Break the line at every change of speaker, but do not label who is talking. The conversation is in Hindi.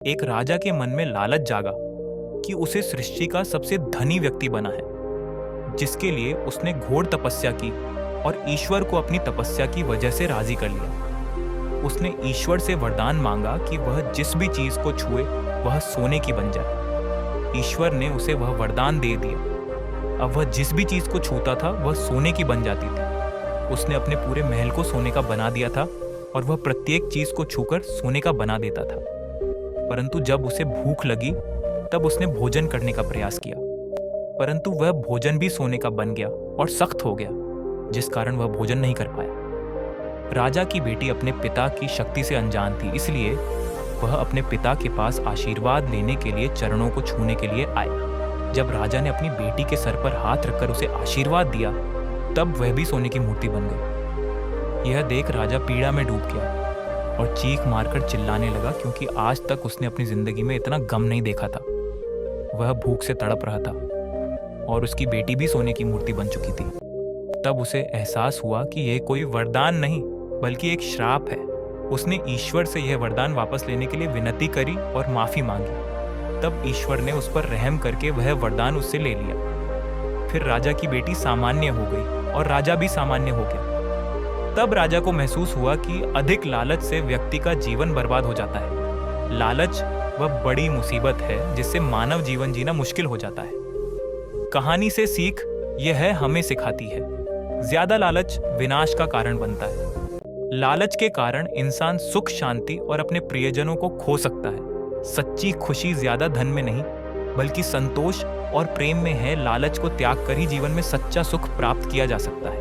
एक राजा के मन में लालच जागा कि उसे सृष्टि का सबसे धनी व्यक्ति बना है, जिसके लिए उसने घोर तपस्या की और ईश्वर को अपनी तपस्या की वजह से राजी कर लिया। उसने ईश्वर से वरदान मांगा कि वह जिस भी चीज को छुए वह सोने की बन जाए। ईश्वर ने उसे वह वरदान दे दिया। अब वह जिस भी चीज को छूता था वह सोने की बन जाती थी। उसने अपने पूरे महल को सोने का बना दिया था और वह प्रत्येक चीज को छूकर सोने का बना देता था। परंतु जब उसे भूख लगी तब उसने भोजन करने का प्रयास किया, परंतु वह भोजन भी सोने का बन गया और सख्त हो गया, जिस कारण वह भोजन नहीं कर पाया। राजा की बेटी अपने पिता की शक्ति से अनजान थी, इसलिए वह अपने पिता के पास आशीर्वाद लेने के लिए चरणों को छूने के लिए आई। जब राजा ने अपनी बेटी के सर पर हाथ रखकर उसे आशीर्वाद दिया, तब वह भी सोने की मूर्ति बन गई। यह देख राजा पीड़ा में डूब गया और चीख मारकर चिल्लाने लगा, क्योंकि आज तक उसने अपनी जिंदगी में इतना गम नहीं देखा था। वह भूख से तड़प रहा था और उसकी बेटी भी सोने की मूर्ति बन चुकी थी। तब उसे एहसास हुआ कि यह कोई वरदान नहीं बल्कि एक श्राप है। उसने ईश्वर से यह वरदान वापस लेने के लिए विनती करी और माफी मांगी। तब ईश्वर ने उस पर रहम करके वह वरदान उससे ले लिया। फिर राजा की बेटी सामान्य हो गई और राजा भी सामान्य हो गया। तब राजा को महसूस हुआ कि अधिक लालच से व्यक्ति का जीवन बर्बाद हो जाता है। लालच वह बड़ी मुसीबत है जिससे मानव जीवन जीना मुश्किल हो जाता है। कहानी से सीख यह हमें सिखाती है, ज्यादा लालच विनाश का कारण बनता है। लालच के कारण इंसान सुख, शांति और अपने प्रियजनों को खो सकता है। सच्ची खुशी ज्यादा धन में नहीं बल्कि संतोष और प्रेम में है। लालच को त्याग कर ही जीवन में सच्चा सुख प्राप्त किया जा सकता है।